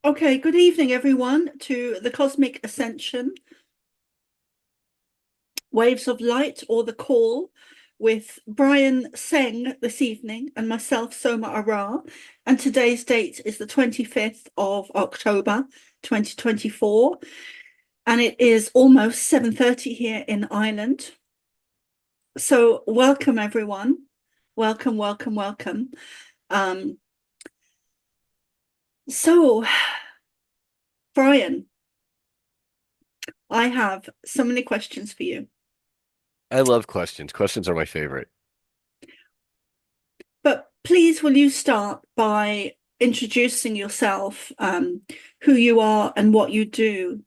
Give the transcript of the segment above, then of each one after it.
Okay, good evening, everyone, to the Cosmic Ascension, Waves of Light, or the Call, with Brian Tseng this evening and myself, Soma ARah. And today's date is the 25th of October, 2024. And it is almost 7:30 here in Ireland. So welcome, everyone. Welcome, welcome, welcome. Um, so, Brian, I have so many questions for you. I love questions. Questions are my favorite. But please, will you start by introducing yourself, who you are and what you do?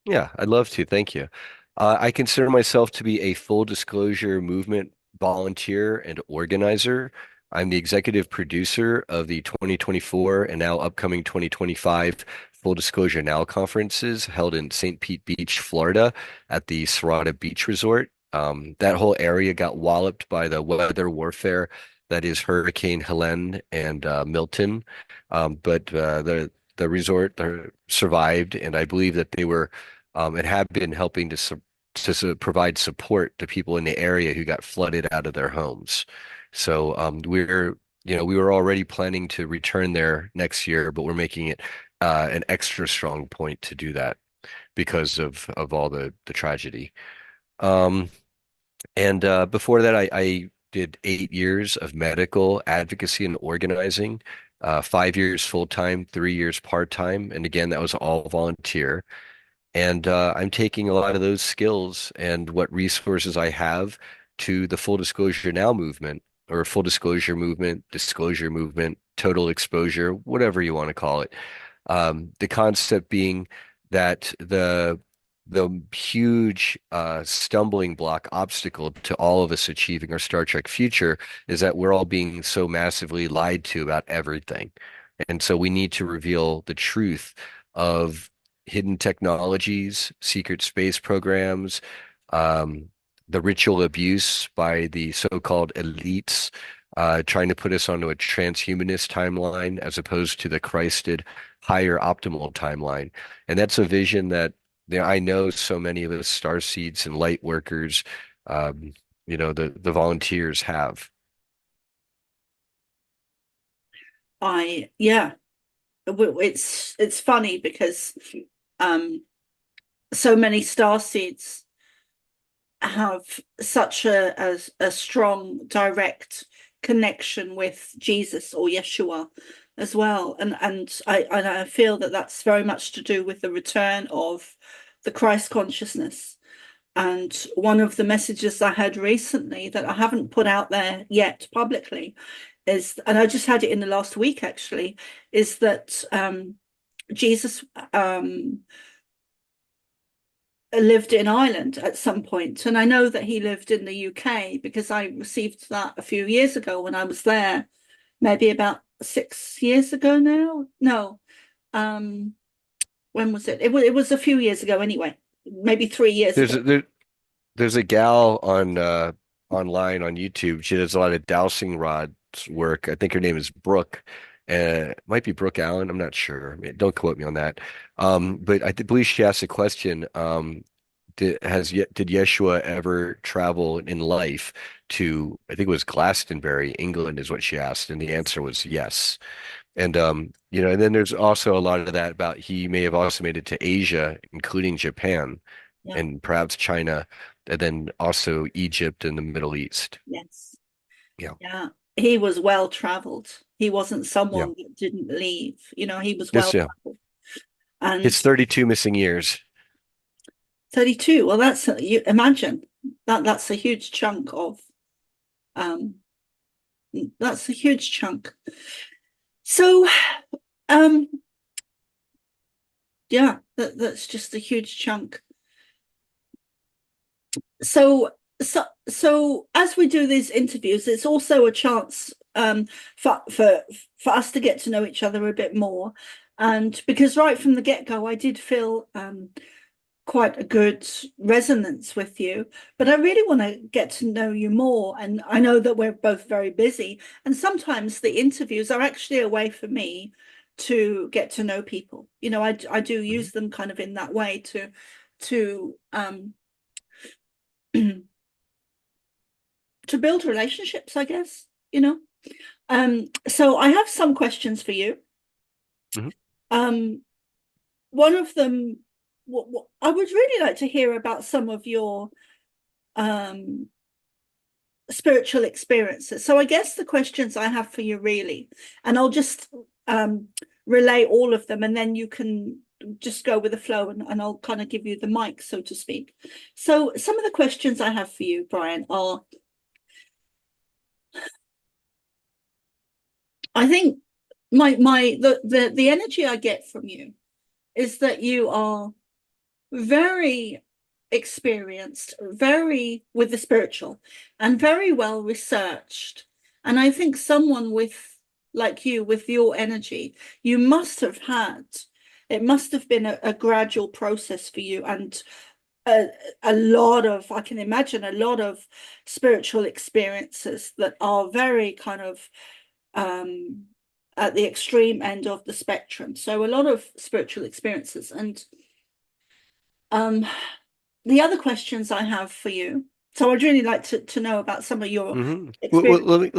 Yeah, I'd love to. Thank you. I consider myself to be a full disclosure movement volunteer and organizer. I'm the executive producer of the 2024 and now upcoming 2025 Full Disclosure Now conferences held in St. Pete Beach, Florida at the Serrata Beach Resort. That whole area got walloped by the weather warfare that is Hurricane Helene and Milton. But the resort survived, and I believe that they were and have been helping provide support to people in the area who got flooded out of their homes. So we were already planning to return there next year, but we're making it an extra strong point to do that because of all the tragedy. Um, and before that, I did 8 years of medical advocacy and organizing, 5 years full time, 3 years part time, and again, that was all volunteer. And I'm taking a lot of those skills and what resources I have to the Full Disclosure Now movement or Full Disclosure movement, total exposure, whatever you want to call it. The concept being that the huge stumbling block obstacle to all of us achieving our Star Trek future is that we're all being so massively lied to about everything. And so we need to reveal the truth of hidden technologies, secret space programs, um, the ritual abuse by the so-called elites, trying to put us onto a transhumanist timeline as opposed to the Christed higher optimal timeline. And that's a vision that I know so many of us starseeds and light workers, the volunteers have. Yeah, it's funny because um, so many starseeds have such a strong direct connection with Jesus or Yeshua as well, and I feel that that's very much to do with the return of the Christ consciousness. And one of the messages I had recently that I haven't put out there yet publicly is, and I just had it in the last week actually, is that Jesus lived in Ireland at some point, and I know that he lived in the UK because I received that a few years ago when I was there, maybe about 6 years ago now. No, um, when was it? It was a few years ago anyway, maybe 3 years There's ago. a, there, there's a gal on online on YouTube. She does a lot of dowsing rods work. I think her name is Brooke. It might be Brooke Allen. I'm not sure. I mean, don't quote me on that. But believe she asked a question. Did Yeshua ever travel in life to, I think it was Glastonbury, England, is what she asked, and the answer was yes. And then there's also a lot of that about he may have also made it to Asia, including Japan Yeah, and perhaps China, and then also Egypt and the Middle East. yes, Yeah. yeah. He was well traveled. He wasn't Yeah. someone that didn't leave. He was Yes, well yeah. traveled. And It's 32 missing years. 32, well, you imagine that's a huge chunk of um that's a huge chunk. So um yeah, that's just a huge chunk. So as we do these interviews, it's also a chance for us to get to know each other a bit more. And because right from the get-go, I did feel quite a good resonance with you, but I really want to get to know you more. And I know that we're both very busy, and sometimes the interviews are actually a way for me to get to know people. I do use them kind of in that way to to build relationships, I guess. So I have some questions for you. Mhm. Um, one of them, what I would really like to hear about some of your um spiritual experiences. So I guess the questions I have for you really, and I'll just um relay all of them and then you can just go with the flow and I'll kind of give you the mic, so to speak. So some of the questions I have for you, Brian, are I think the energy I get from you is that you are very experienced, very with the spiritual, and very well researched. And I think someone with like you, with your energy, you must have had, it must have been a gradual process for you and a, a lot of, I can imagine a lot of spiritual experiences that are very kind of um at the extreme end of the spectrum. So a lot of spiritual experiences. And um the other questions I have for you. So I'd really like to know about some of your Well, experience.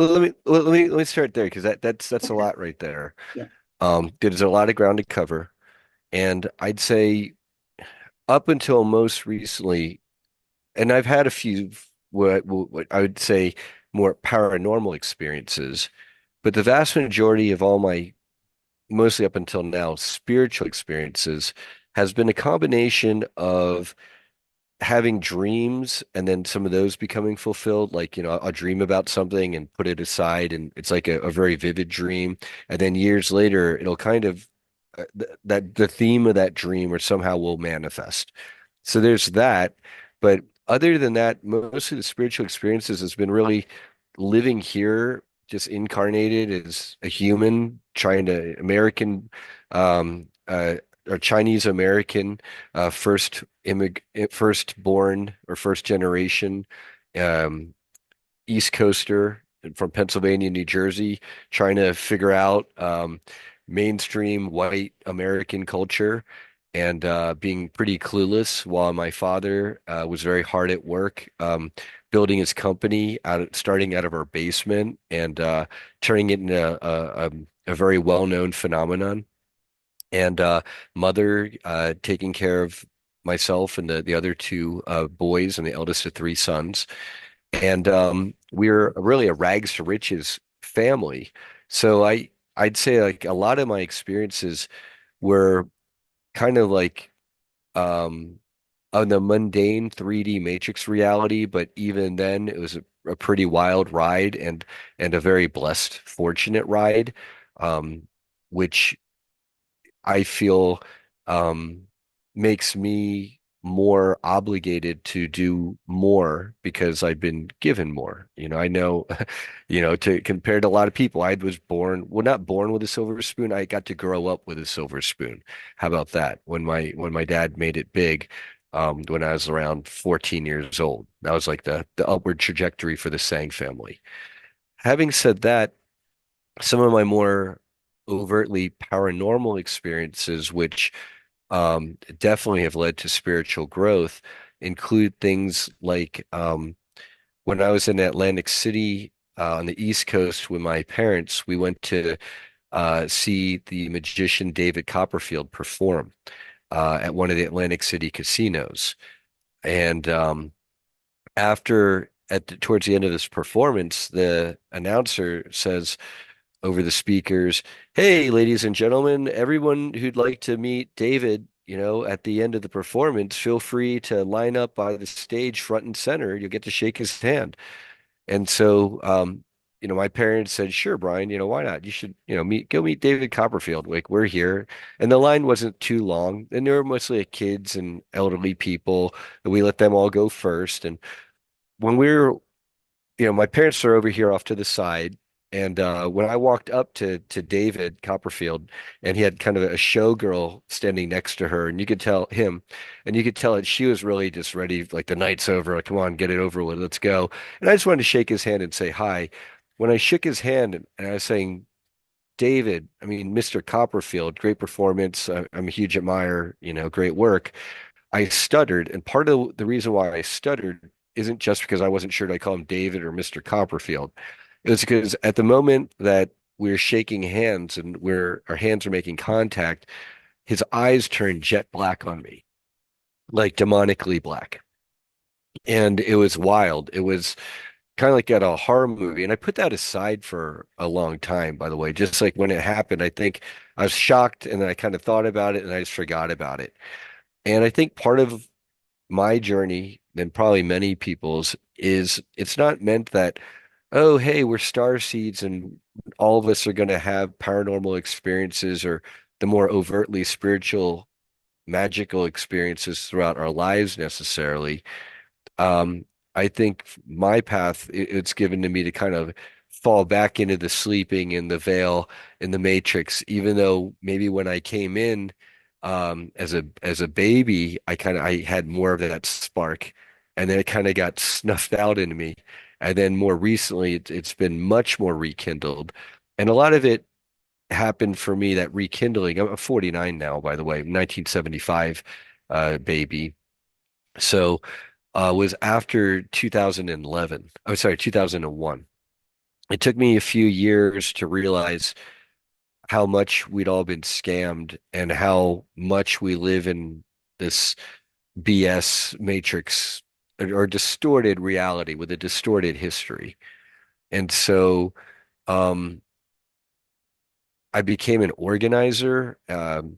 let me start there because that's a Okay. lot right there. Yeah. There's a lot of ground to cover, and I'd say up until most recently, and I've had a few what I would say more paranormal experiences, but the vast majority of all my mostly up until now spiritual experiences has been a combination of having dreams and then some of those becoming fulfilled. Like, I'll dream about something and put it aside, and it's like a very vivid dream. And then years later, it'll kind of that the theme of that dream or somehow will manifest. So there's that. But other than that, most of the spiritual experiences has been really living here, just incarnated as a human, trying to American, or Chinese American, first born or first generation, um, East Coaster from Pennsylvania, New Jersey, trying to figure out mainstream white American culture and being pretty clueless while my father was very hard at work building his company starting out of our basement and turning it into a very well-known phenomenon. And mother taking care of myself and the other two boys and the eldest of three sons. And we're really a rags to riches family. So I'd say like a lot of my experiences were kind of like um on the mundane 3D Matrix reality, but even then it was a pretty wild ride and a very blessed, fortunate ride, which I feel um, makes me more obligated to do more because I've been given more. I know, to compare to a lot of people, I was born, well, not born with a silver spoon. I got to grow up with a silver spoon. How about that? When my dad made it big, when I was around 14 years old, that was like the upward trajectory for the Tseng family. Having said that, some of my more overtly paranormal experiences, which definitely have led to spiritual growth, include things like when I was in Atlantic City on the East Coast with my parents, we went to see the magician David Copperfield perform at one of the Atlantic City casinos. And towards the end of this performance, the announcer says, over the speakers, "Hey, ladies and gentlemen, everyone who'd like to meet David, at the end of the performance, feel free to line up by the stage front and center. You'll get to shake his hand." And so, my parents said, "Sure, Brian, why not? You should, go meet David Copperfield. Like, we're here." And the line wasn't too long, and there were mostly like, kids and elderly people, and we let them all go first. And when we were my parents are over here off to the side. And when I walked up to David Copperfield, and he had kind of a showgirl standing next to her, and you could tell that she was really just ready, like the night's over, like, come on, get it over with, let's go. And I just wanted to shake his hand and say hi. When I shook his hand and I was saying David, I mean, Mr. Copperfield, great performance. I'm a huge admirer, great work. I stuttered, and part of the reason why I stuttered isn't just because I wasn't sure to call him David or Mr. Copperfield. It was because at the moment that we're shaking hands and our hands are making contact, his eyes turned jet black on me, like demonically black. And it was wild. It was kind of like at a horror movie. And I put that aside for a long time, by the way. Just like when it happened, I think I was shocked and then I kind of thought about it and I just forgot about it. And I think part of my journey, and probably many people's, is it's not meant that, oh, hey, we're star seeds and all of us are going to have paranormal experiences or the more overtly spiritual, magical experiences throughout our lives necessarily. um, I think my path, it's given to me to kind of fall back into the sleeping in the veil in the matrix, even though maybe when I came in as a baby, I had more of that spark, and then it kind of got snuffed out into me. And then more recently, it's been much more rekindled. And a lot of it happened for me, that rekindling. I'm 49 now, by the way, 1975 baby. So was after 2011. Oh, sorry, 2001. It took me a few years to realize how much we'd all been scammed and how much we live in this BS matrix or distorted reality with a distorted history. And so um, I became an organizer, and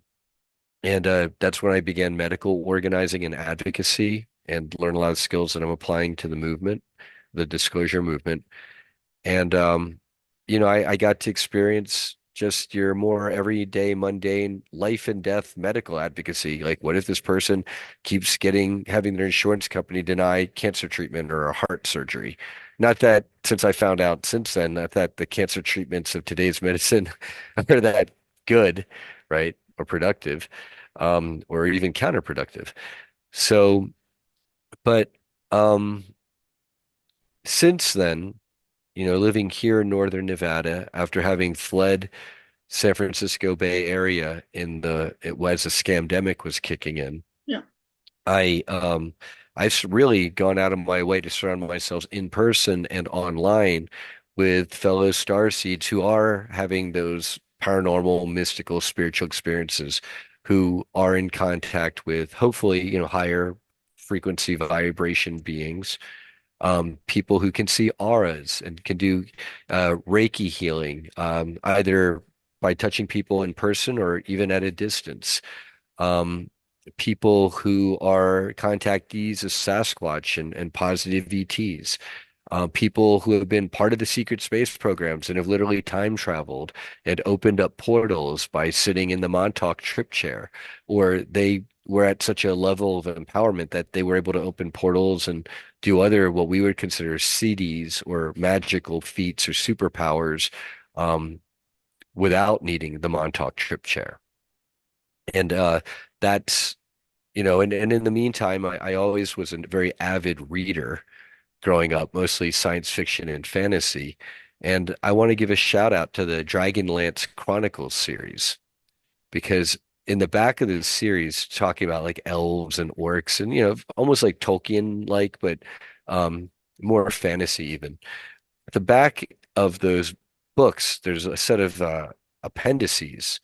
that's when I began medical organizing and advocacy and learned a lot of skills that I'm applying to the movement, the disclosure movement. And I got to experience just your more everyday, mundane life and death medical advocacy. Like, what if this person keeps having their insurance company deny cancer treatment or a heart surgery? Not that since I found out since then, not that the cancer treatments of today's medicine are that good, right? Or productive, or even counterproductive. So, but um, since then, living here in Northern Nevada after having fled San Francisco Bay Area it was a scamdemic was kicking in. Yeah. I I've really gone out of my way to surround myself in person and online with fellow starseeds who are having those paranormal, mystical, spiritual experiences, who are in contact with hopefully, higher frequency vibration beings, people who can see auras and can do Reiki healing, either by touching people in person or even at a distance. Um, People who are contactees of Sasquatch and positive ETs. People who have been part of the secret space programs and have literally time traveled and opened up portals by sitting in the Montauk trip chair, or they were at such a level of empowerment that they were able to open portals and do other what we would consider CDs or magical feats or superpowers, um, without needing the Montauk trip chair. And that's, and in the meantime, I always was a very avid reader growing up, mostly science fiction and fantasy. And I want to give a shout out to the Dragonlance Chronicles series, because in the back of the series, talking about like elves and orcs and, almost like Tolkien-like, but um, more fantasy even. At the back of those books, there's a set of appendices,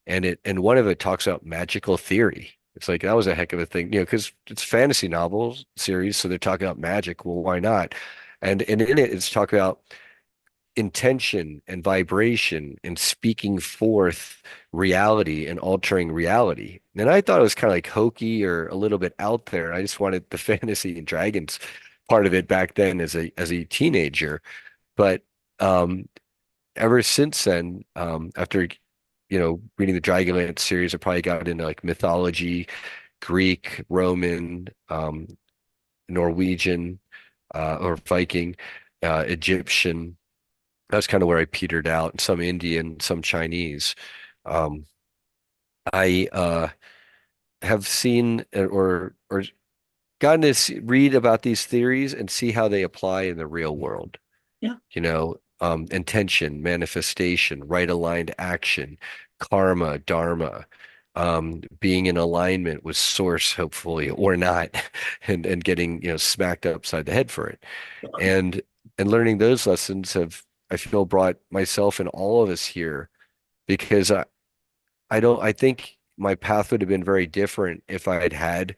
and one of it talks about magical theory. It's like that was a heck of a thing, because it's fantasy novels series, so they're talking about magic. Well, why not? And in it, it's talking about intention and vibration and speaking forth reality and altering reality. And I thought it was kind of like hokey or a little bit out there. I just wanted the fantasy and dragons part of it back then as a teenager. But um, ever since then, after reading the Dragonlance series, I probably got into like mythology, Greek, Roman, Norwegian, or Viking, Egyptian. That's kind of where I petered out. Some Indian, some Chinese. Um, I have seen or gotten to read about these theories and see how they apply in the real world. Yeah. You know, intention, manifestation, right aligned action, karma, dharma, being in alignment with source, hopefully, or not, and getting, smacked upside the head for it. And and learning those lessons have, I feel, brought myself and all of us here because I think my path would have been very different if I had had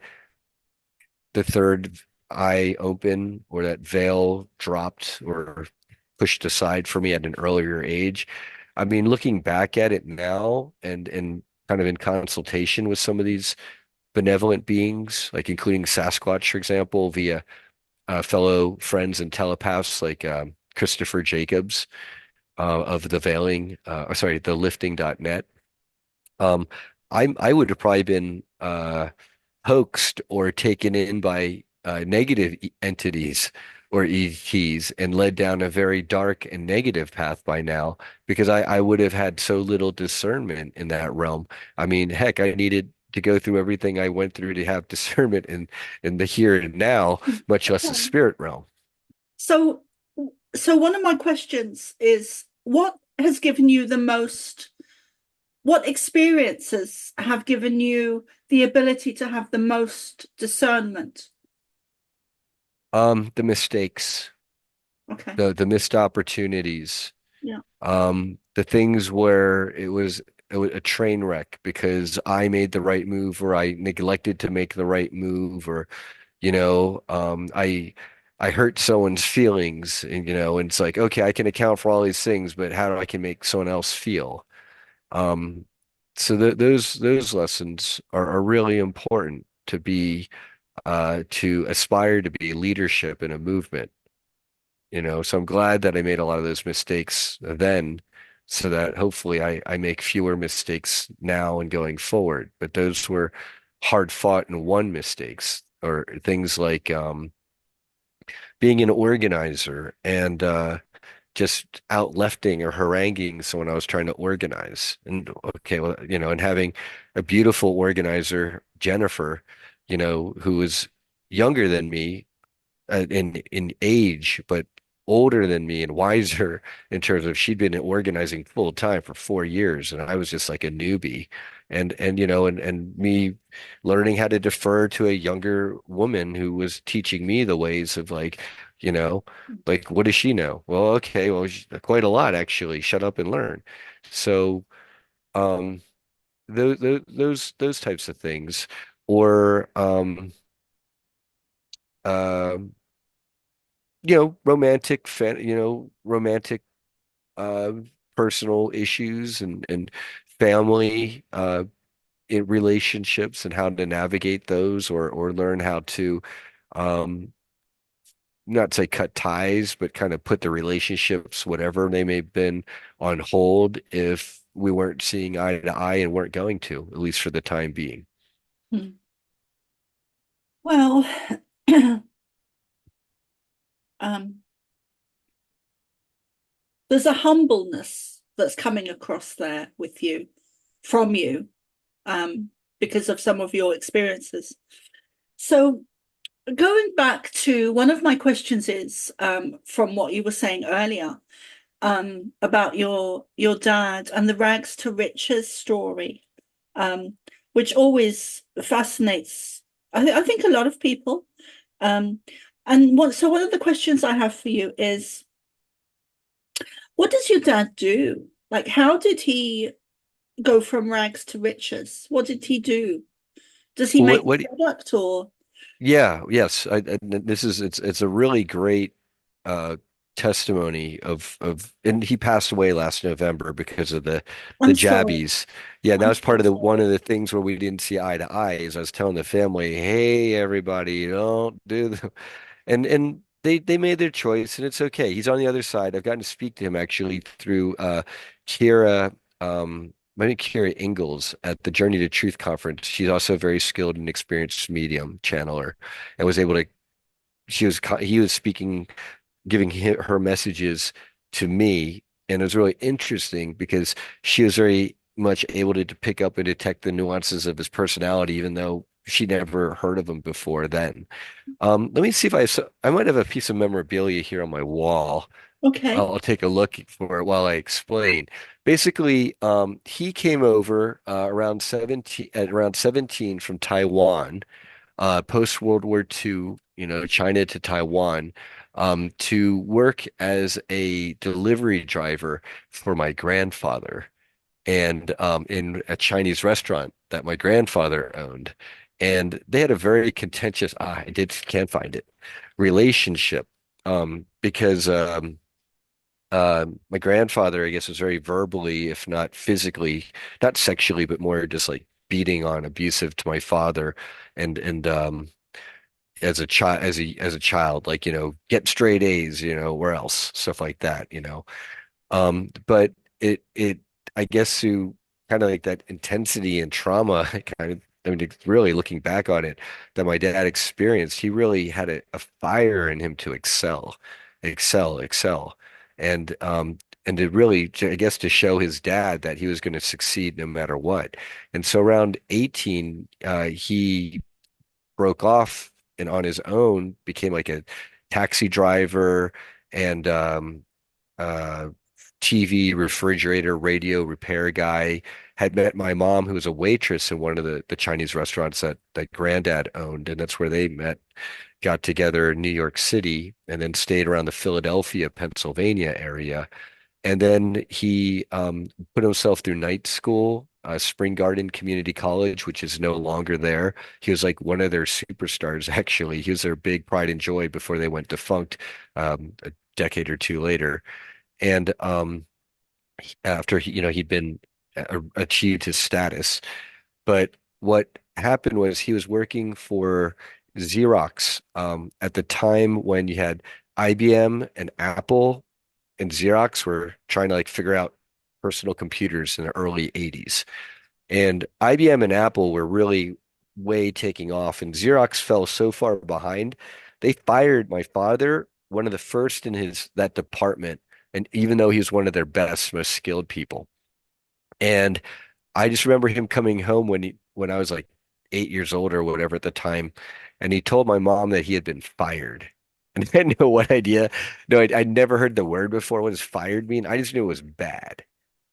the third eye open or that veil dropped or pushed aside for me at an earlier age. I mean, looking back at it now and kind of in consultation with some of these benevolent beings, like including Sasquatch, for example, via fellow friends and telepaths like Christopher Jacobs of the veiling, or sorry, the lifting.net. Um, I would have probably been hoaxed or taken in by negative entities or ETs and led down a very dark and negative path by now because I would have had so little discernment in that realm. I mean, heck, I needed to go through everything I went through to have discernment in the here and now, much less the spirit realm. So, so one of my questions is, what experiences have given you the ability to have the most discernment? The mistakes, Okay. the missed opportunities, Yeah. the things where it was a train wreck because I made the right move or I neglected to make the right move or I hurt someone's feelings and and it's like, okay, I can account for all these things, but how do I can make someone else feel? Um, so those lessons are really important to aspire to be leadership in a movement. So I'm glad that I made a lot of those mistakes then, so that hopefully I make fewer mistakes now and going forward. But those were hard fought and won mistakes, or things like being an organizer and just outlefting or haranguing someone I was trying to organize. And okay, well, and having a beautiful organizer, Jennifer, who was younger than me in age, but older than me and wiser in terms of she'd been organizing full time for 4 years, and I was just like a newbie. And me learning how to defer to a younger woman who was teaching me the ways of you know, what does she know? Well, okay, well, quite a lot actually. Shut up and learn. So, um, those types of things, or um romantic uh personal issues and family in relationships and how to navigate those or learn how to um not say cut ties, but kind of put the relationships, whatever they may have been, on hold if we weren't seeing eye to eye and weren't going to, at least for the time being. Hmm. Well, um, there's a humbleness that's coming across there with you, from you, because of some of your experiences. So going back to one of my questions is from what you were saying earlier about your dad and the rags to riches story, which always fascinates, I think, a lot of people. Um, so one of the questions I have for you is, what does your dad do? Like, how did he go from rags to riches? What did he do? Does he Well, make a product or? yeah, yes. It's a really great uh testimony and he passed away last November because of the I'm sorry. jabbies. Yeah, and that I'm was so part of the one sorry. of the things where we didn't see eye to eye is I was telling the family, hey everybody, don't do the and they made their choice and it's okay. He's on the other side. I've gotten to speak to him actually through Kira I think Kira Ingalls at the Journey to Truth conference. She's also a very skilled and experienced medium channeler and was able to he was speaking, giving her messages to me, and it was really interesting because she was very much able to pick up and detect the nuances of his personality even though she never heard of him before then. Let me see if I might have a piece of memorabilia here on my wall. Okay. I'll take a look for it while I explain. Basically, he came over around 17 from Taiwan, post World War II, China to Taiwan, to work as a delivery driver for my grandfather and in a Chinese restaurant that my grandfather owned. And they had a very contentious, can't find it, relationship because my grandfather, I guess, was very verbally, if not physically, not sexually, but more just like beating on, abusive to my father, and as a child, as a child, like get straight A's, where else, stuff like that. But it I guess through kind of like that intensity and trauma, kind of, I mean, it's really looking back on it, that my dad experienced, he really had a fire in him to excel, and to really, I guess, to show his dad that he was going to succeed no matter what. And so around 18, he broke off and on his own became like a taxi driver and uh, TV, refrigerator, radio repair guy. Had met my mom, who was a waitress in one of the Chinese restaurants that granddad owned, and that's where they met. Got together in New York City, and then stayed around the Philadelphia, Pennsylvania area. And then he put himself through night school, Spring Garden Community College, which is no longer there. He was like one of their superstars, actually. He was their big pride and joy before they went defunct a decade or two later. And after he'd been achieved his status. But what happened was he was working for Xerox at the time when you had IBM and Apple and Xerox were trying to like figure out personal computers in the early 80s. And IBM and Apple were really way taking off, and Xerox fell so far behind. They fired my father, one of the first in his that department, and even though he was one of their best, most skilled people. And I just remember him coming home when I was like 8 years old or whatever at the time, and he told my mom that he had been fired. And I had no what idea. No, I'd never heard the word before. What does fired mean? I just knew it was bad.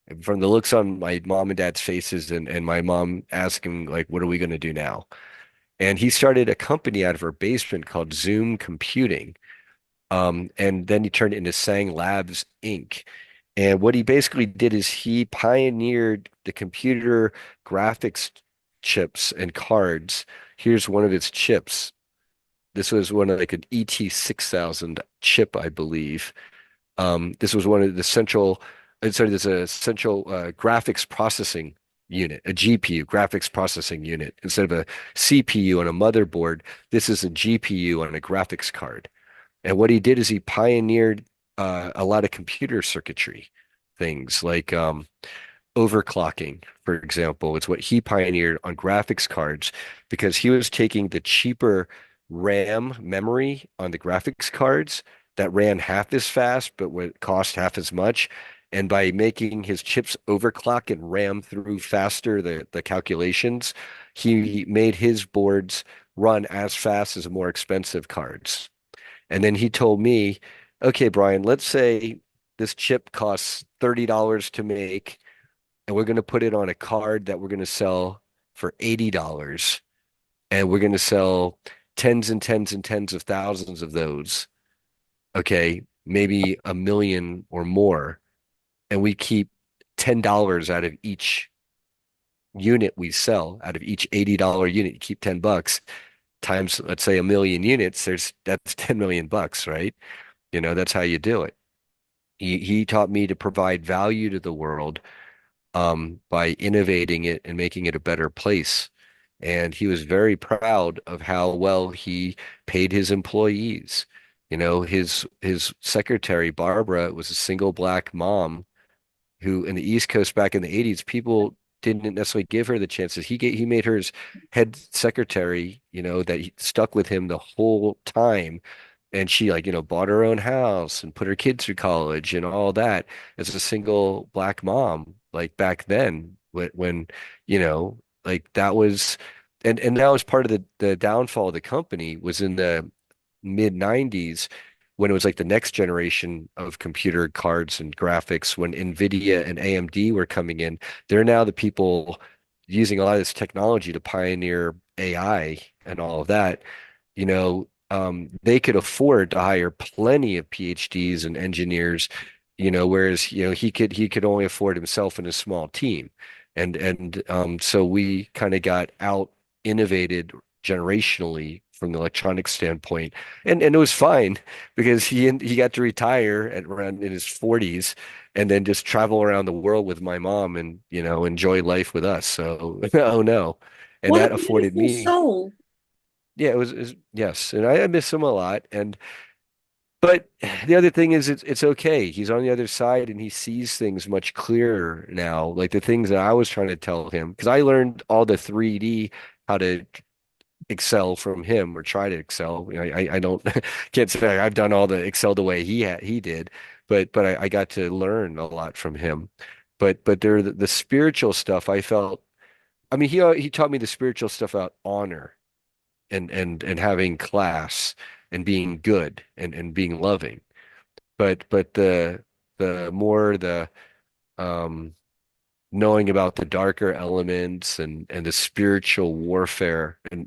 And from the looks on my mom and dad's faces, and my mom asking like, "What are we going to do now?" And he started a company out of her basement called Zoom Computing. And then he turned it into Tseng Labs Inc. And what he basically did is he pioneered the computer graphics chips and cards. Here's one of its chips. This was one of like an ET6000 chip, I believe. This was one of the central, sorry, there's a central graphics processing unit, a GPU, graphics processing unit. Instead of a CPU on a motherboard, this is a GPU on a graphics card. And what he did is he pioneered a lot of computer circuitry things like overclocking, for example. It's what he pioneered on graphics cards because he was taking the cheaper RAM memory on the graphics cards that ran half as fast but would cost half as much. And by making his chips overclock and ram through faster the calculations, he made his boards run as fast as more expensive cards. And then he told me, okay, Brian, let's say this chip costs $30 to make, and we're going to put it on a card that we're going to sell for $80, and we're going to sell tens and tens and tens of thousands of those. Okay, maybe a million or more. And we keep $10 out of each unit we sell, out of each $80 unit, you keep 10 bucks times, let's say, a million units, that's 10 million bucks, right? That's how you do it. He taught me to provide value to the world by innovating it and making it a better place. And he was very proud of how well he paid his employees. His secretary, Barbara, was a single black mom who in the East Coast back in the 80s, people didn't necessarily give her the chances. He made her his head secretary, that he stuck with him the whole time. And she like, bought her own house and put her kids through college and all that as a single black mom, like back then when, like that was, and that was part of the downfall of the company was in the mid 90s when it was like the next generation of computer cards and graphics, when NVIDIA and AMD were coming in, they're now the people using a lot of this technology to pioneer AI and all of that. They could afford to hire plenty of PhDs and engineers, whereas, he could only afford himself and a small team. So we kind of got out innovated generationally from the electronic standpoint. And it was fine because he got to retire at around in his 40s and then just travel around the world with my mom and, enjoy life with us. So, oh no. And What a that afforded beautiful me, soul. yeah, it was yes. And I miss him a lot. But the other thing is it's okay. He's on the other side and he sees things much clearer now. Like the things that I was trying to tell him, because I learned all the 3D, how to excel from him or try to excel. I don't can't say I've done all the excel the way he did, but I got to learn a lot from him. But there the spiritual stuff I felt. I mean, he taught me the spiritual stuff about honor and having class and being good and being loving. But the more the um knowing about the darker elements and the spiritual warfare and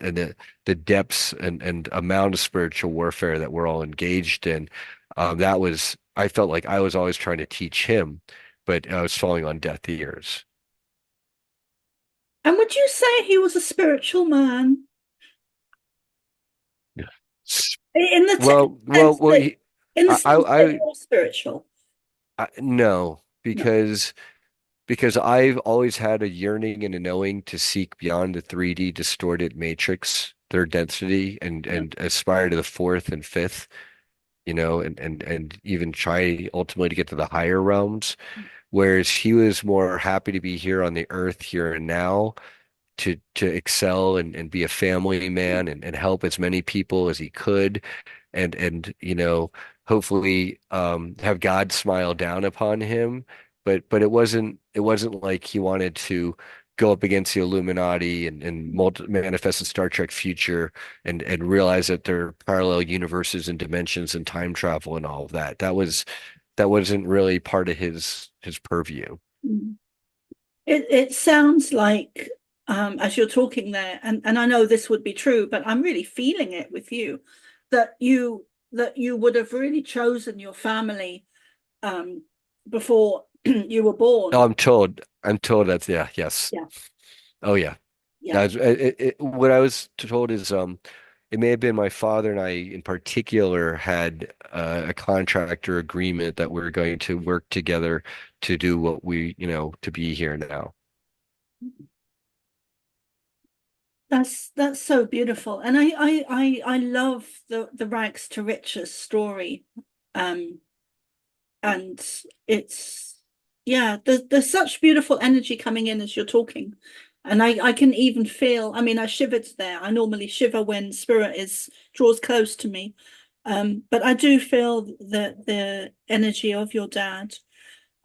the depths and amount of spiritual warfare that we're all engaged in. That was, I felt like I was always trying to teach him, but I was falling on deaf ears. And would you say he was a spiritual man Yeah. in the Well, sense that, in the I, sense that I, you're spiritual? no, No. because I've always had a yearning and a knowing to seek beyond the 3D distorted matrix, their density, and Yeah. and aspire to the fourth and fifth, and even try ultimately to get to the higher realms. Whereas he was more happy to be here on the earth here and now to excel and be a family man and help as many people as he could and hopefully have God smile down upon him. But it wasn't like he wanted to go up against the Illuminati and manifest a Star Trek future and realize that there are parallel universes and dimensions and time travel and all of that. That wasn't really part of his purview. Mm. It sounds like, as you're talking there, and I know this would be true, but I'm really feeling it with you, that you would have really chosen your family before you were Oh, born. I'm told that's yeah, yes. Yeah, Oh yeah. yeah. What I was told is it may have been my father and I in particular had a contract or agreement that we are going to work together to do what to be here now. That's so beautiful, and I love the rags to riches story, um, and it's yeah, there's such beautiful energy coming in as you're talking, and I can even feel. I mean, I shivered there. I normally shiver when spirit is draws close to me, but I do feel the energy of your dad.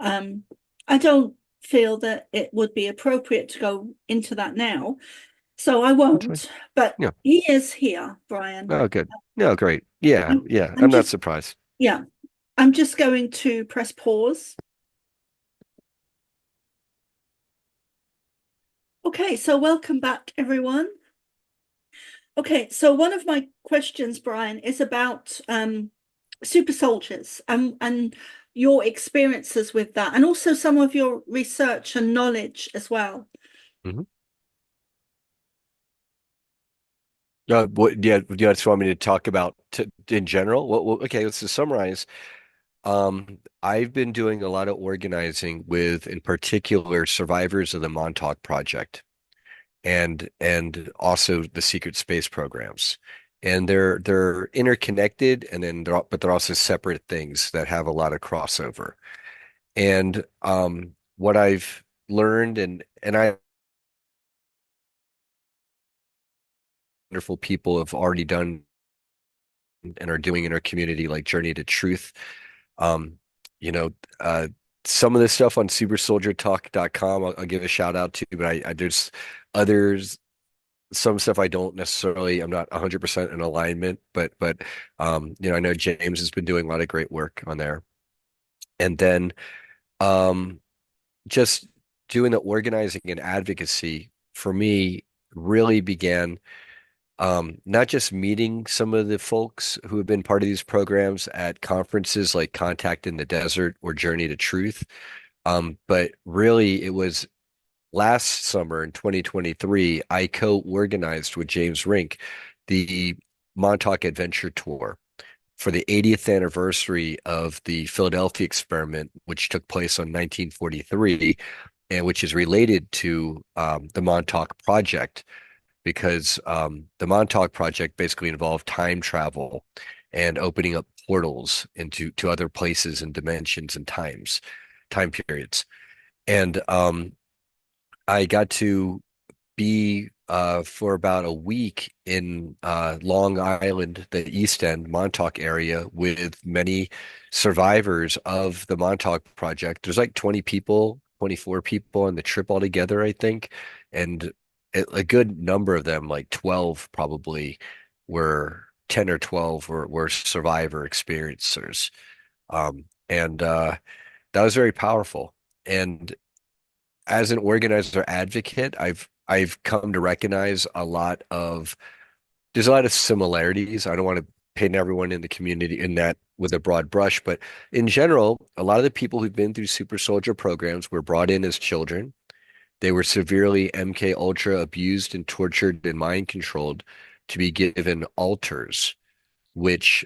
Um, I don't feel that it would be appropriate to go into that now, so I That's fine. won't. But Yeah. he is here, Brian. Oh, good. No, great. Yeah, I'm, yeah. I'm I'm not just surprised. yeah, I'm just going to press pause. Okay, so welcome back, everyone. Okay, so one of my questions, Brian, is about super soldiers and your experiences with that, and also some of your research and knowledge as well. Hmm. What do you just want me to talk about in general? Okay, let's just summarize. I've been doing a lot of organizing with, in particular, survivors of the Montauk Project and also the secret space programs. And they're interconnected and then but they're also separate things that have a lot of crossover. And what I've learned and I wonderful people have already done and are doing in our community, like Journey to Truth. Um, you know, some of this stuff on supersoldiertalk.com, I'll give a shout out to, but there's others. some stuff I don't necessarily, I'm not 100% in alignment, but I know James has been doing a lot of great work on there. And then um, just doing the organizing and advocacy for me really began not just meeting some of the folks who have been part of these programs at conferences like Contact in the Desert or Journey to Truth, but really it was last summer in 2023, I co-organized with James Rink the Montauk Adventure Tour for the 80th anniversary of the Philadelphia experiment, which took place on 1943, and which is related to the Montauk Project, because the Montauk Project basically involved time travel and opening up portals into other places and dimensions and time periods. And I got to be for about a week in Long Island, the East End, Montauk area, with many survivors of the Montauk Project. There's like 20 people, 24 people on the trip altogether, I think. And a good number of them, like 12 probably, were 10 or 12 were survivor experiencers. And that was very powerful. And as an organizer advocate, I've come to recognize there's a lot of similarities. I don't want to paint everyone in the community in that with a broad brush, but in general, a lot of the people who've been through super soldier programs were brought in as children. They were severely MK Ultra abused and tortured and mind controlled to be given alters, which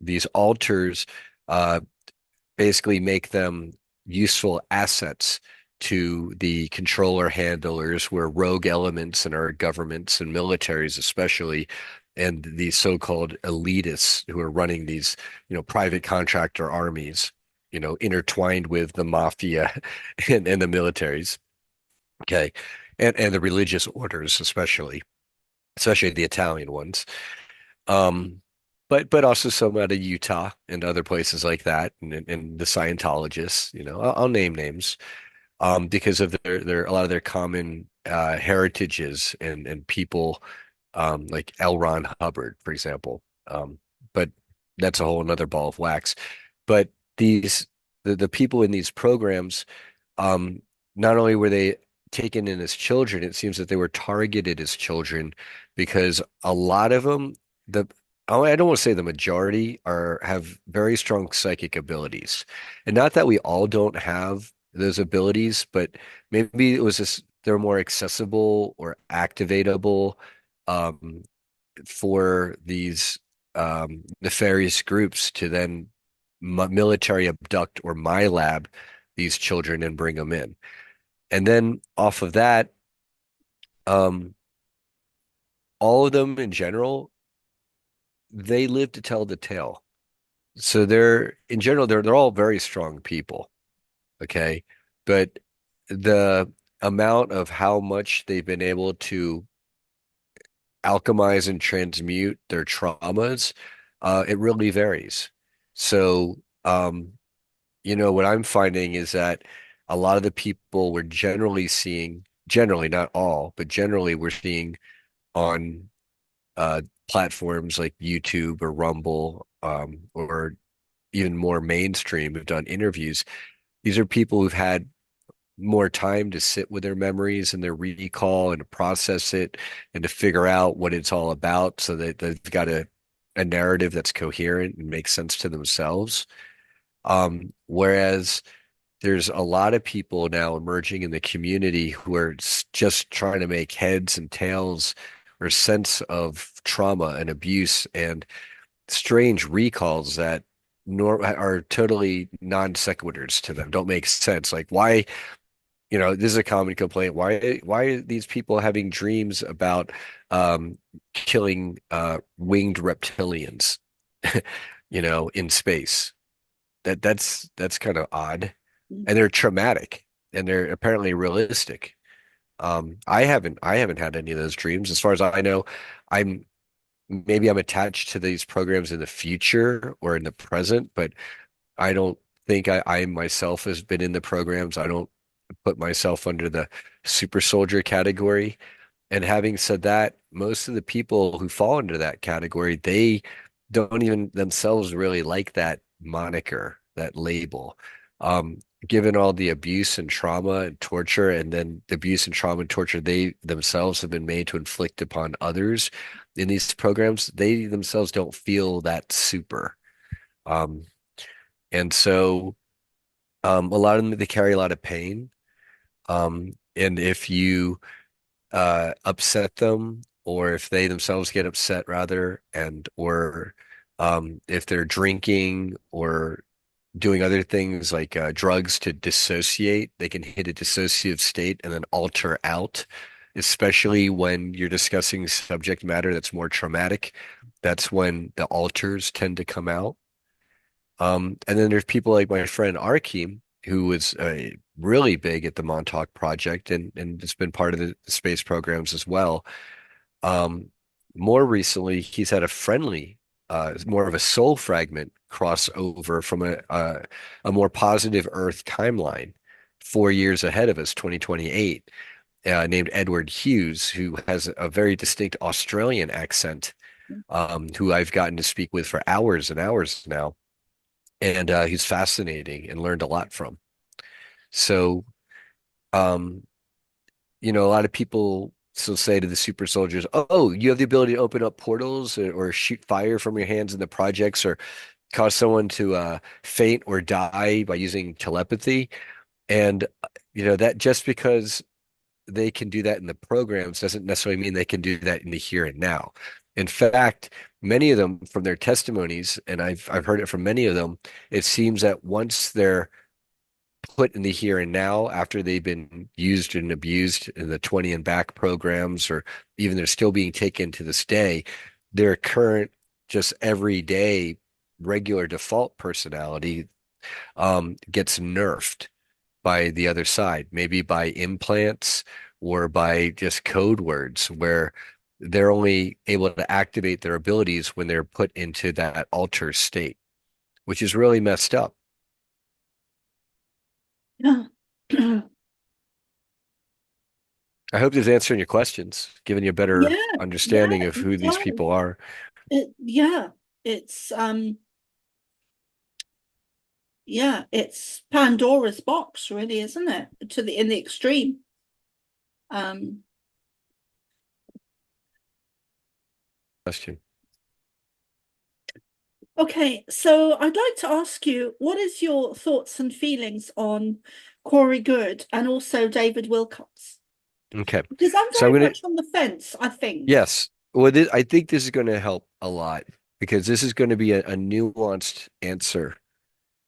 these alters uh, basically make them useful assets to the controller handlers, who are rogue elements in our governments and militaries especially, and the so-called elitists who are running these, private contractor armies, intertwined with the mafia and the militaries. Okay. And the religious orders, especially the Italian ones. Um, but also some out of Utah and other places like that, and the Scientologists, I'll name names, because of their a lot of their common heritages and people, like L. Ron Hubbard, for example. But that's a whole another ball of wax. But the people in these programs, um, not only were they taken in as children, it seems that they were targeted as children because a lot of them, the I don't want to say the majority have very strong psychic abilities. And not that we all don't have those abilities, but maybe it was just they're more accessible or activatable um, for these nefarious groups to then military abduct or my lab these children and bring them in. And then off of that, um, all of them in general, they live to tell the tale. So in general, they're all very strong people. Okay. But the amount of how much they've been able to alchemize and transmute their traumas, it really varies. So, what I'm finding is that a lot of the people we're generally seeing, generally, not all, but generally we're seeing on platforms like YouTube or Rumble, or even more mainstream who've done interviews. These are people who've had more time to sit with their memories and their recall and to process it and to figure out what it's all about so that they've got a narrative that's coherent and makes sense to themselves. Whereas there's a lot of people now emerging in the community who are just trying to make heads and tails or sense of trauma and abuse and strange recalls that are totally non sequiturs to them, don't make sense. Like why, this is a common complaint. Why are these people having dreams about killing winged reptilians, in space? That's kind of odd. And they're traumatic and they're apparently realistic. I haven't had any of those dreams. As far as I know, I'm maybe I'm attached to these programs in the future or in the present, but I don't think I myself has been in the programs. I don't put myself under the super soldier category. And having said that, most of the people who fall into that category, they don't even themselves really like that moniker, that label. Given all the abuse and trauma and torture, and then the abuse and trauma and torture they themselves have been made to inflict upon others in these programs, they themselves don't feel that super. Um, and so a lot of them, they carry a lot of pain. And if you upset them, or if they themselves get upset rather, and or if they're drinking or doing other things like drugs to dissociate, they can hit a dissociative state and then alter out, especially when you're discussing subject matter that's more traumatic. That's when the alters tend to come out. And then there's people like my friend Arkeem, who was really big at the Montauk Project and has been part of the space programs as well. Um, More recently, he's had a friendly, more of a soul fragment crossover from a more positive Earth timeline, 4 years ahead of us, 2028, named Edward Hughes, who has a very distinct Australian accent, who I've gotten to speak with for hours and hours now. And he's fascinating and learned a lot from. So, um, a lot of people still say to the super soldiers, "Oh, you have the ability to open up portals or shoot fire from your hands in the projects or cause someone to faint or die by using telepathy." And that just because they can do that in the programs doesn't necessarily mean they can do that in the here and now. In fact, many of them from their testimonies, and I've heard it from many of them, it seems that once they're put in the here and now after they've been used and abused in the 20 and back programs, or even they're still being taken to this day, their current, just everyday, regular default personality gets nerfed by the other side, maybe by implants or by just code words where they're only able to activate their abilities when they're put into that alter state, which is really messed up. Yeah. I hope this is answering your questions, giving you a better Yeah, yeah, understanding of it who these does. people are. Yeah, it's yeah, it's Pandora's box, really, isn't it? To the in the extreme. Um, Question. okay, so I'd like to ask you, what is your thoughts and feelings on Corey Good and also David Wilcox? Okay. Because I'm So I'm very gonna, much on the fence, I think. yes. Well, I think this is going to help a lot because this is going to be a nuanced answer,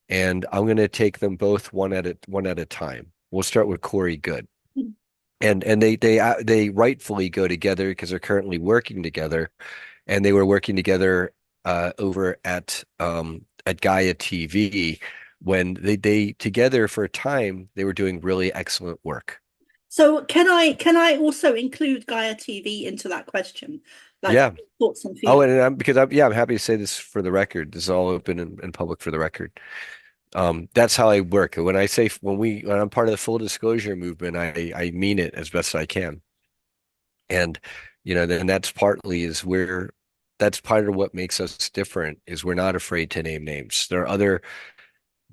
and I'm going to take them both one at a time. We'll start with Corey Good. And they rightfully go together because they're currently working together, and they were working together over at Gaia TV when they together for a time they were doing really excellent work. So can I also include Gaia TV into that question? Like Yeah. thoughts and Oh, feelings. and I'm happy to say this for the record. This is all open and public for the record. That's how I work. When I'm part of the full disclosure movement, I mean it as best I can. And then that's part of what makes us different is we're not afraid to name names. There are other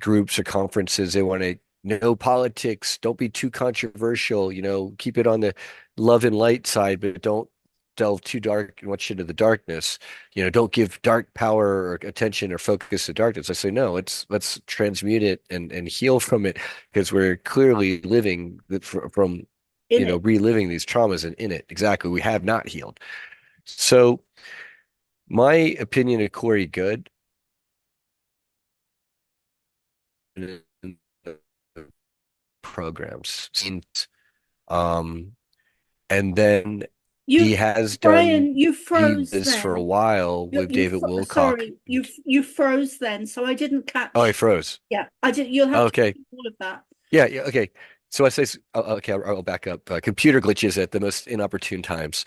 groups or conferences, they want to know politics, don't be too controversial, keep it on the love and light side, but don't delve too dark and much into the darkness. Don't give dark power or attention or focus to darkness. I say, no, let's transmute it and heal from it because we're clearly living from In it. reliving these traumas and in it. Exactly. We have not healed. So my opinion of Corey Good programs. Um, and then he You, has done Brian, you froze Divas for a then. while with David Wilcock. Sorry, you froze then, so I didn't Oh, I catch. froze. Yeah, I did. You'll have to Okay. repeat all of that. Yeah, yeah, okay. So okay, I'll back up. Computer glitches at the most inopportune times.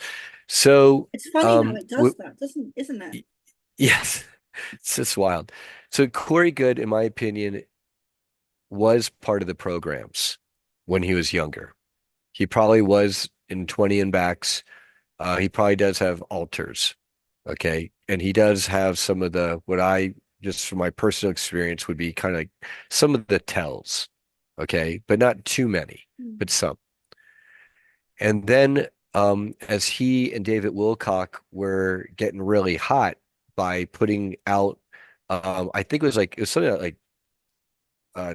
So, It's funny how it does that, isn't it? y- yes, it's just wild. So Corey Good, in my opinion, was part of the programs when he was younger. He probably was in 20 and backs. He probably does have alters. Okay. And he does have some of the, what I, just from my personal experience, would be kind of like some of the tells. Okay. But not too many, Mm. but some. And then as he and David Wilcock were getting really hot by putting out, I think it was something like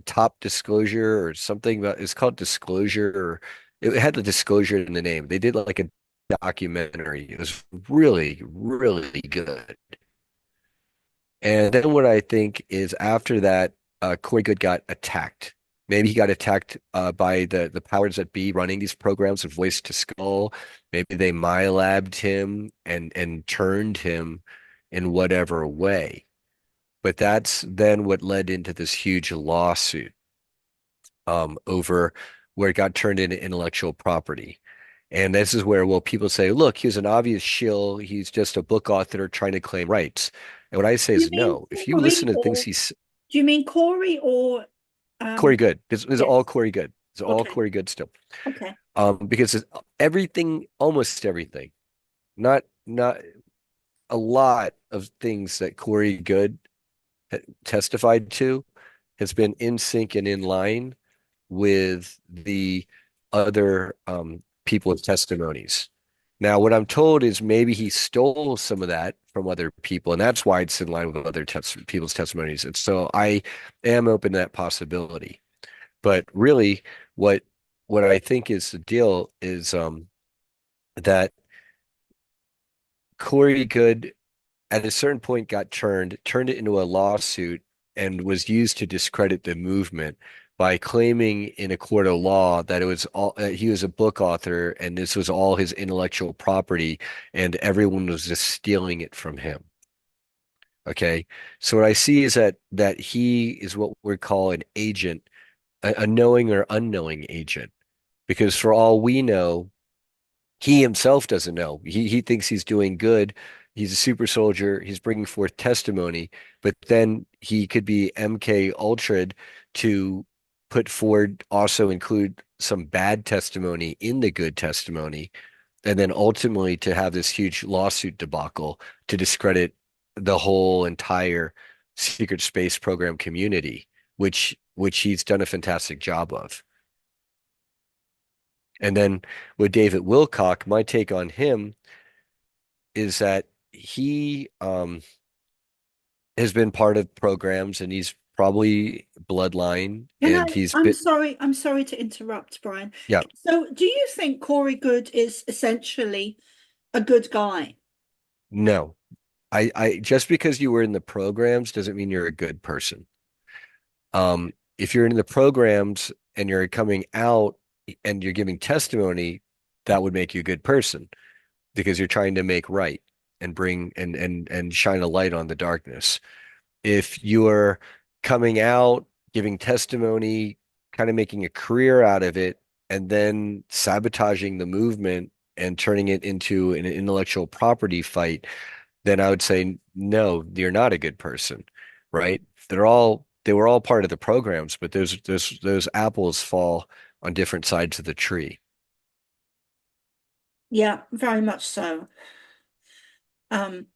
top disclosure or something about it's called disclosure or it had the disclosure in the name. They did like a documentary. It was really, really good. And then what I think is after that, Corey Good got attacked. Maybe he got attacked by the powers that be running these programs of voice to skull. Maybe they mylabbed him and turned him in whatever way. But that's then what led into this huge lawsuit over where it got turned into intellectual property. And this is where, well, people say, look, he's an obvious shill. He's just a book author trying to claim rights. And what I say You is mean no. If you listen Corey, to the things or he's do you mean Corey or Corey Good, this is yes. all Corey Good. It's all Okay. Corey Good still. Okay. Because everything, almost everything, not a lot of things that Corey Good testified to has been in sync and in line with the other people's testimonies. Now, what I'm told is maybe he stole some of that from other people, and that's why it's in line with other people's testimonies. And so I am open to that possibility. But really, what what I think is the deal is that Corey Good at a certain point got turned it into a lawsuit and was used to discredit the movement by claiming in a court of law that it was all he was a book author and this was all his intellectual property and everyone was just stealing it from him. Okay. So what I see is that he is what we call an agent, a knowing or unknowing agent. Because for all we know, he himself doesn't know. He thinks he's doing good. He's a super soldier. He's bringing forth testimony, but then he could be MK Ultra'd to put forward, also include some bad testimony in the good testimony, and then ultimately to have this huge lawsuit debacle to discredit the whole entire secret space program community, which he's done a fantastic job of. And then with David Wilcock, my take on him is that he has been part of programs and he's probably bloodline Can and he's I'm been, sorry, I'm sorry to interrupt, Brian. yeah, So do you think Corey Good is essentially a good guy? no. I just because you were in the programs doesn't mean you're a good person. If you're in the programs and you're coming out and you're giving testimony, that would make you a good person because you're trying to make right and bring and shine a light on the darkness. If you're coming out, giving testimony, kind of making a career out of it, and then sabotaging the movement and turning it into an intellectual property fight, then I would say, no, you're not a good person, right? They were all part of the programs, but those apples fall on different sides of the tree. Yeah, very much so. Um,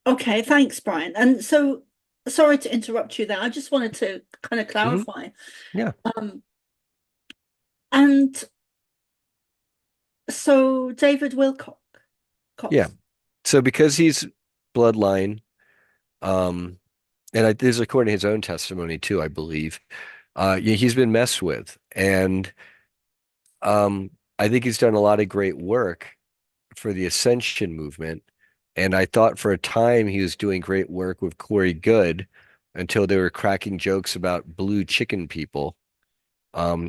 okay, thanks, Brian. And so sorry to interrupt you there. I just wanted to kind of Hmm. clarify. Yeah, Um, and so David Wilcock, yeah. Cox. So because he's bloodline, um, and this is according to his own testimony too, I believe. Yeah, he's been messed with, and I think he's done a lot of great work for the Ascension movement. And I thought for a time he was doing great work with Corey Good until they were cracking jokes about blue chicken people,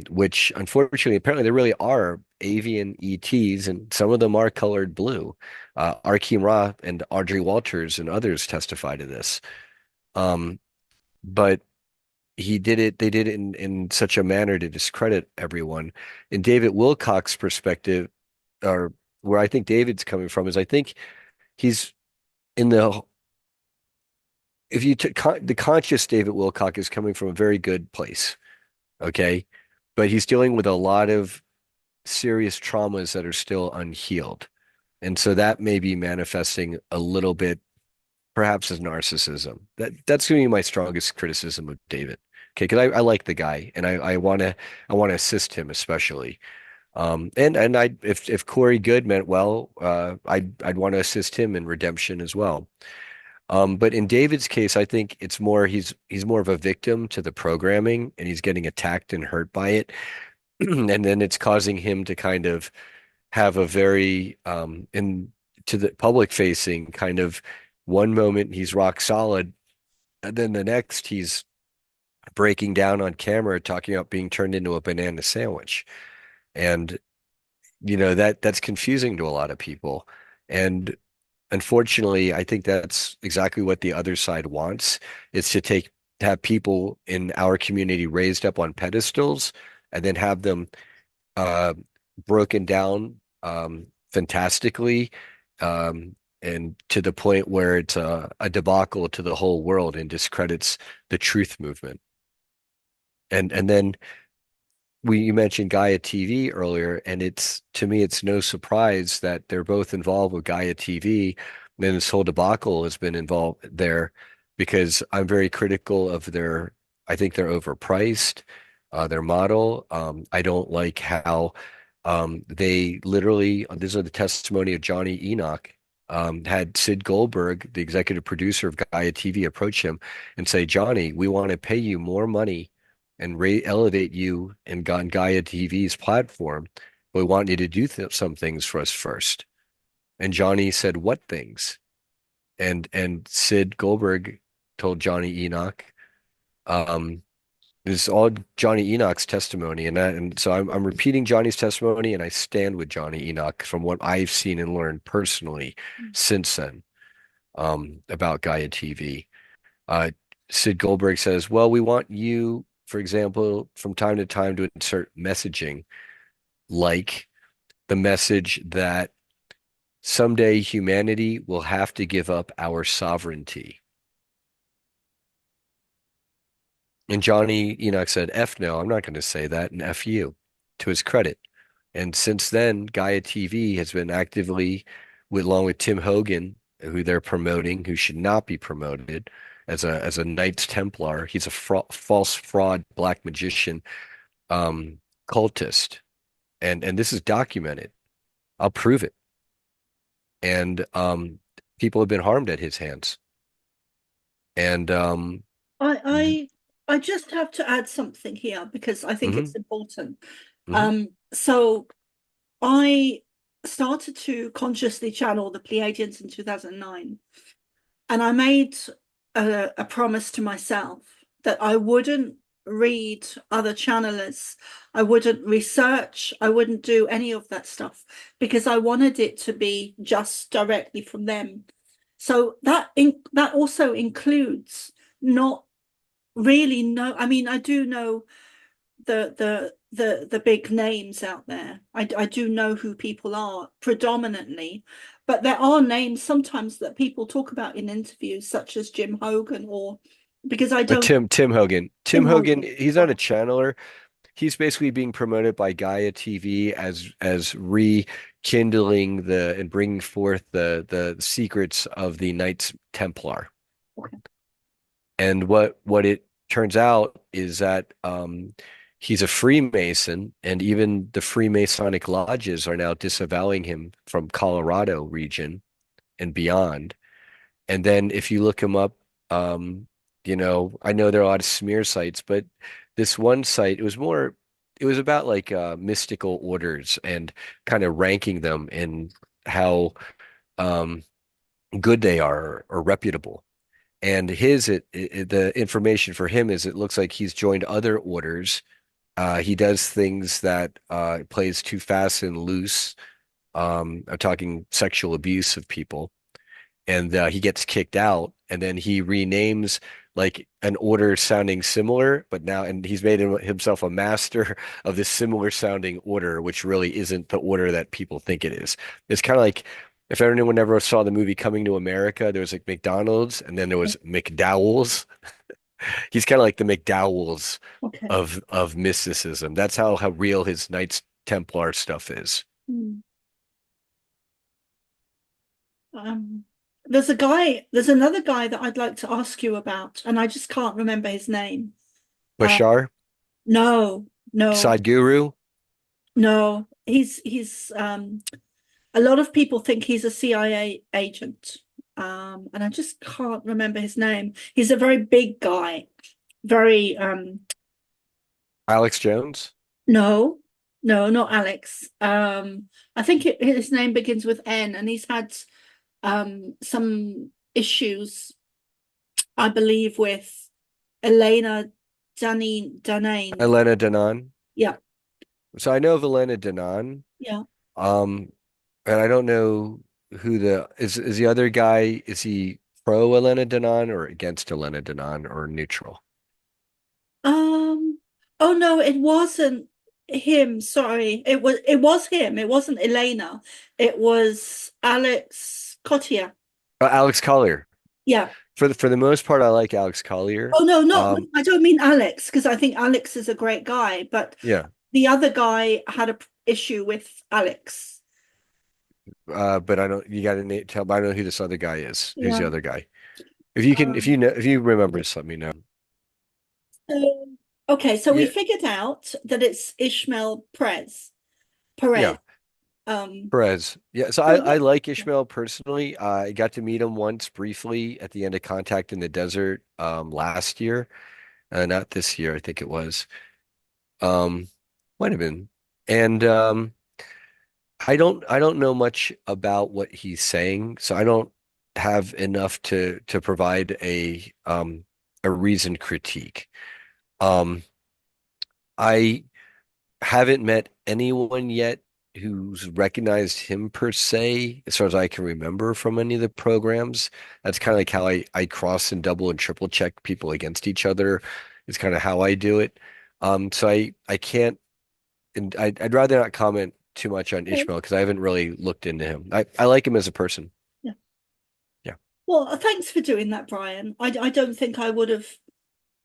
which unfortunately, apparently there really are avian ETs, and some of them are colored blue. Arkeem Ra and Audrey Walters and others testify to this. Um, but they did it in such a manner to discredit everyone. In David Wilcock's perspective, or where I think David's coming from, is I think he's in the if you took the conscious David Wilcock is coming from a very good place, okay? But he's dealing with a lot of serious traumas that are still unhealed. And so that may be manifesting a little bit, perhaps as narcissism. That's going to be my strongest criticism of David. Okay, because I like the guy and I want to assist him especially. And I if Corey Good meant well, I'd want to assist him in redemption as well. But in David's case, I think it's more he's more of a victim to the programming and he's getting attacked and hurt by it. And then it's causing him to kind of have a very in to the public facing kind of one moment he's rock solid, and then the next he's breaking down on camera talking about being turned into a banana sandwich. And that's confusing to a lot of people. And unfortunately, I think that's exactly what the other side wants, is to have people in our community raised up on pedestals and then have them uh, broken down fantastically, and to the point where it's a debacle to the whole world and discredits the truth movement. And then you mentioned Gaia TV earlier, and it's to me it's no surprise that they're both involved with Gaia TV. And this whole debacle has been involved there because I'm very critical of their. I think they're overpriced, their model. I don't like how they literally. This is the testimony of Johnny Enoch. Had Sid Goldberg, the executive producer of Gaia TV, approach him and say, Johnny, we want to pay you more money and elevate you and on Gaia TV's platform. We want you to do some things for us first. And Johnny said, what things? And Sid Goldberg told Johnny Enoch, um, this is all Johnny Enoch's testimony, and so I'm repeating Johnny's testimony, and I stand with Johnny Enoch from what I've seen and learned personally since then, about Gaia TV. Uh, Sid Goldberg says, well, we want you, for example, from time to time to insert messaging like the message that someday humanity will have to give up our sovereignty. And Johnny Enoch said, F no, I'm not going to say that, and F you, to his credit. And since then, Gaia TV has been actively, along with Tim Hogan, who they're promoting, who should not be promoted as a Knights Templar. He's a false fraud black magician, um, cultist, and this is documented. I'll prove it. And people have been harmed at his hands. And mhm, I just have to add something here because I think mhm, it's important. mhm. So I started to consciously channel the Pleiadians in 2009, and I made a promise to myself that I wouldn't read other channelers, I wouldn't research, I wouldn't do any of that stuff because I wanted it to be just directly from them. So that also includes not really know. I mean, I do know the big names out there. I do know who people are predominantly, but there are names sometimes that people talk about in interviews, such as Jim Hogan, or because I But don't. Tim Tim Hogan, Hogan, he's not a right? channeler. He's basically being promoted by Gaia TV as rekindling the and bringing forth the secrets of the Knights Templar. Okay. And what it turns out is that he's a Freemason, and even the Freemasonic lodges are now disavowing him from Colorado region and beyond. And then if you look him up, um, I know there are a lot of smear sites, but this one site, it was about like mystical orders and kind of ranking them in how um, good they are or reputable. And the information for him is it looks like he's joined other orders. He does things that plays too fast and loose. I'm talking sexual abuse of people, and he gets kicked out, and then he renames like an order sounding similar, but now and he's made himself a master of this similar sounding order, which really isn't the order that people think it is. It's kind of like if anyone ever saw the movie Coming to America, there was like McDonald's and then there was McDowell's. He's kind of like the McDowell's Okay. of mysticism. That's how real his Knights Templar stuff is. Hmm. There's another guy that I'd like to ask you about, and I just can't remember his name. Uh, Bashar, no, no, Side Guru. no. He's a lot of people think he's a CIA agent. And I just can't remember his name. He's a very big guy. Very Alex Jones. no, no, not Alex. I think his name begins with N, and he's had some issues, I believe, with Elena Danane. Elena Danan. Yeah, So I know of Elena Danan. yeah. Um, and I don't know who the is the other guy, is he pro Elena Danan or against Elena Danan or neutral? Um, oh no, it wasn't him. Sorry. It was him. It wasn't Elena. It was Alex Cottier. Alex Collier. Yeah. For the most part, I like Alex Collier. Oh no, not Um, I don't mean Alex, because I think Alex is a great guy, but yeah. the other guy had a issue with Alex. But I don't. You got to tell. But I don't know who this other guy is. Who's the Yeah. other guy? If you can, if Um, you know, if you remember, just let me know. so, okay, so we Yeah. figured out that it's Ishmael Perez. Yeah. Um, Perez. Yeah. So I so like Ishmael personally. I got to meet him once briefly at the end of Contact in the Desert last year. Not this year, I think it was. Um, might have been. And I don't know much about what he's saying, so I don't have enough to provide a reasoned critique. Um, I haven't met anyone yet who's recognized him per se, as far as I can remember from any of the programs. That's kind of like how I cross and double and triple check people against each other. It's kind of how I do it. So I can't, and I'd rather not comment too much on okay, Ishmael because I haven't really looked into him. I like him as a person. yeah. Yeah, Well, thanks for doing that, Brian. I don't think I would have.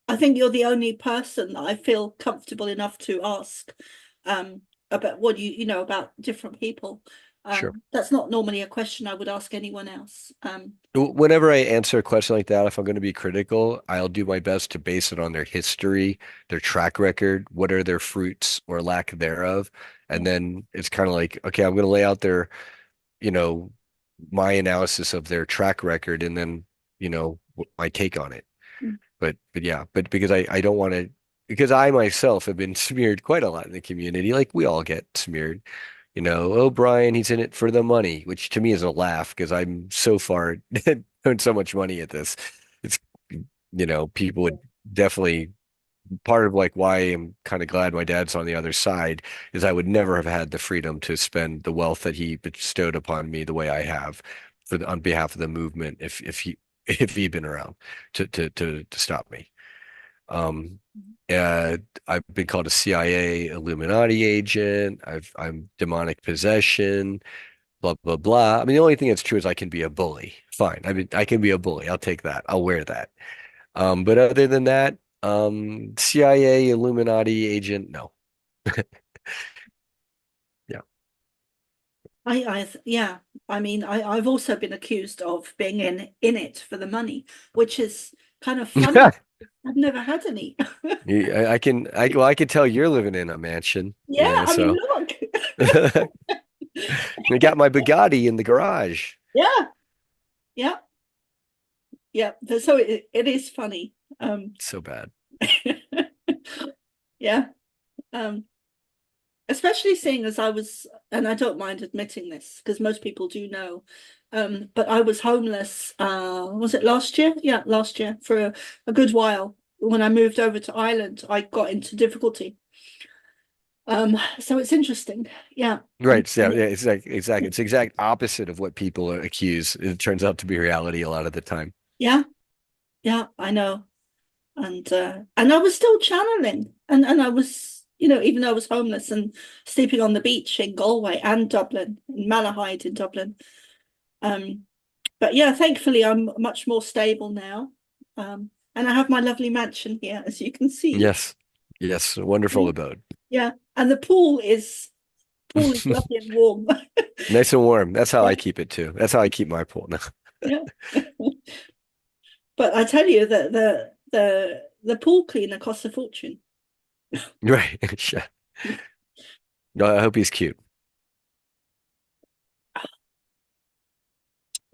I think you're the only person that I feel comfortable enough to ask about what you know about different people. sure. That's not normally a question I would ask anyone else. Whenever I answer a question like that, if I'm going to be critical, I'll do my best to base it on their history, their track record, what are their fruits or lack thereof. And Yeah. then it's kind of like, okay, I'm going to lay out their, you know, my analysis of their track record and then, my take on it. Mm. But yeah, but because I don't want to, because I myself have been smeared quite a lot in the community, like we all get smeared. Oh, Brian, he's in it for the money, which to me is a laugh because I'm so far earned so much money at this. It's, people would definitely, part of like why I'm kind of glad my dad's on the other side is I would never have had the freedom to spend the wealth that he bestowed upon me the way I have on behalf of the movement if he if he'd been around to stop me. Um, uh, I've been called a CIA Illuminati agent. I'm demonic possession, blah blah blah. I mean, the only thing that's true is I can be a bully. Fine. I mean, I can be a bully. I'll take that. I'll wear that. But other than that, CIA Illuminati agent, no. Yeah, Yeah. I mean, I've also been accused of being in it for the money, which is kind of funny. I've never had any. Well, I can tell you're living in a mansion. Yeah, Yeah, I mean, so look. I got my Bugatti in the garage. Yeah, yeah, yeah. So it is funny. So bad. Yeah. Um, especially seeing as I was, and I don't mind admitting this because most people do know, but I was homeless, was it last year? Yeah, last year for a good while. When I moved over to Ireland, I got into difficulty. So it's interesting. Yeah. Right. So, yeah, it's like exactly. It's the exact opposite of what people accuse. It turns out to be reality a lot of the time. Yeah, yeah, I know. And I was still channeling and I was, even though I was homeless and sleeping on the beach in Galway and Dublin, in Malahide in Dublin. Um, but yeah, thankfully I'm much more stable now. And I have my lovely mansion here, as you can see. Yes. Yes. Wonderful abode. Yeah, and the pool is Pool is lovely and warm. Nice and warm. That's how Yeah, I keep it too. That's how I keep my pool now. yeah. But I tell you that the pool cleaner costs a fortune. Right. Yeah. No, I hope he's cute.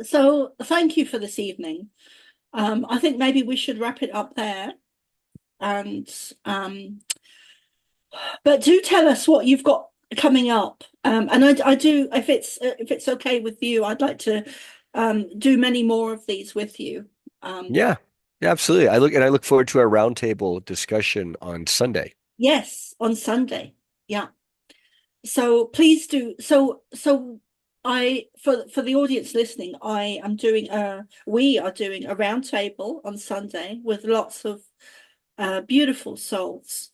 So thank you for this evening. I think maybe we should wrap it up there. And but do tell us what you've got coming up. And I do, if it's okay with you, I'd like to do many more of these with you. Yeah. Yeah, absolutely. I look forward to our roundtable discussion on Sunday. Yes, on Sunday. Yeah. So please do. So I for the audience listening, we are doing a roundtable on Sunday with lots of beautiful souls.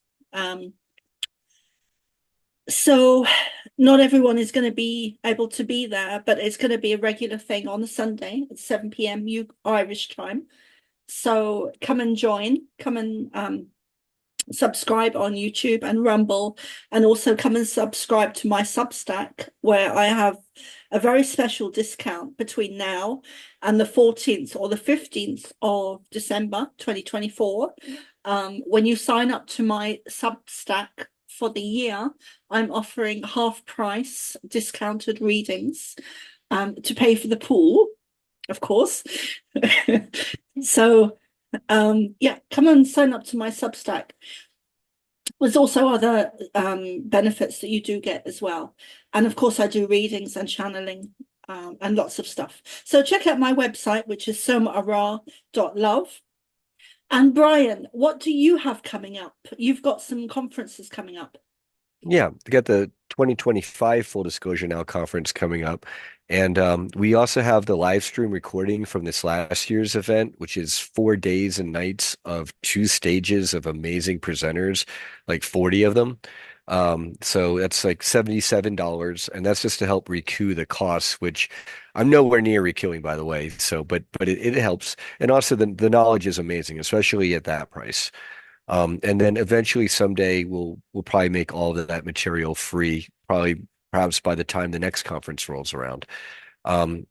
So not everyone is going to be able to be there, but it's going to be a regular thing on a Sunday at 7 p.m. Irish time. So come and join, come and subscribe on YouTube and Rumble, and also come and subscribe to my Substack, where I have a very special discount between now and the 14th or the 15th of December 2024. When you sign up to my Substack for the year, I'm offering half price discounted readings to pay for the pool, of course. So yeah, come and sign up to my Substack. There's also other benefits that you do get as well. And of course, I do readings and channeling and lots of stuff. So check out my website, which is somaarah.love. And Brian, what do you have coming up? You've got some conferences coming up. Yeah, we got the 2025 Full Disclosure Now conference coming up. And we also have the live stream recording from this last year's event, which is 4 days and nights of 2 stages of amazing presenters, like 40 of them. So that's like $77, and that's just to help recoup the costs, which I'm nowhere near recouping, by the way. So, but it helps. And also the knowledge is amazing, especially at that price. And then eventually someday we'll probably make all of that material free, probably perhaps by the time the next conference rolls around. I'm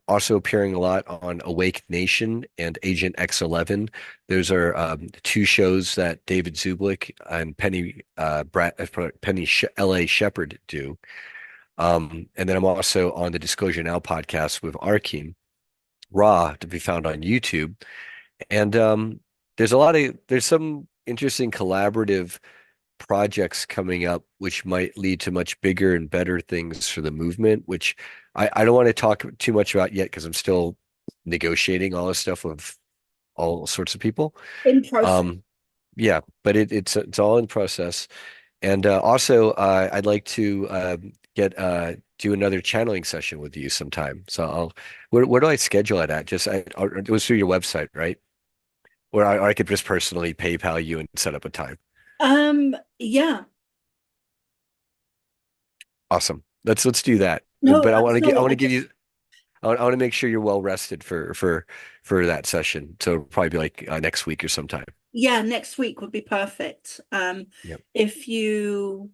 also appearing a lot on Awake Nation and Agent X11. Those are two shows that David Zublik and Penny L.A. Shepherd do. And then I'm also on the Disclosure Now podcast with Arkin Raw to be found on YouTube. And there's some interesting collaborative projects coming up, which might lead to much bigger and better things for the movement, which I don't want to talk too much about yet because I'm still negotiating all this stuff with all sorts of people. In process. Yeah, but it's all in process. And also, I'd like to get do another channeling session with you sometime. So where do I schedule it at? It was through your website, right? Or I could just personally PayPal you and set up a time. Yeah. Awesome. Let's do that. No, But I sorry, want to give you I want to make sure you're well rested for that session. So it'll probably be like next week or sometime. yeah, next week would be perfect. Yep. If you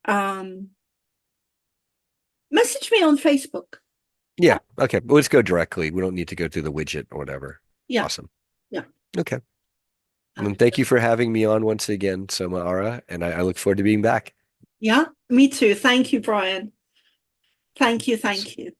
um message me on Facebook. Yeah. Okay. Well, let's go directly. We don't need to go through the widget or whatever. Yeah, Awesome. yeah. Okay. Um, And thank you for having me on once again, Soma ARah, and I look forward to being back. yeah, me too. Thank you, Brian. Thank you, thank you.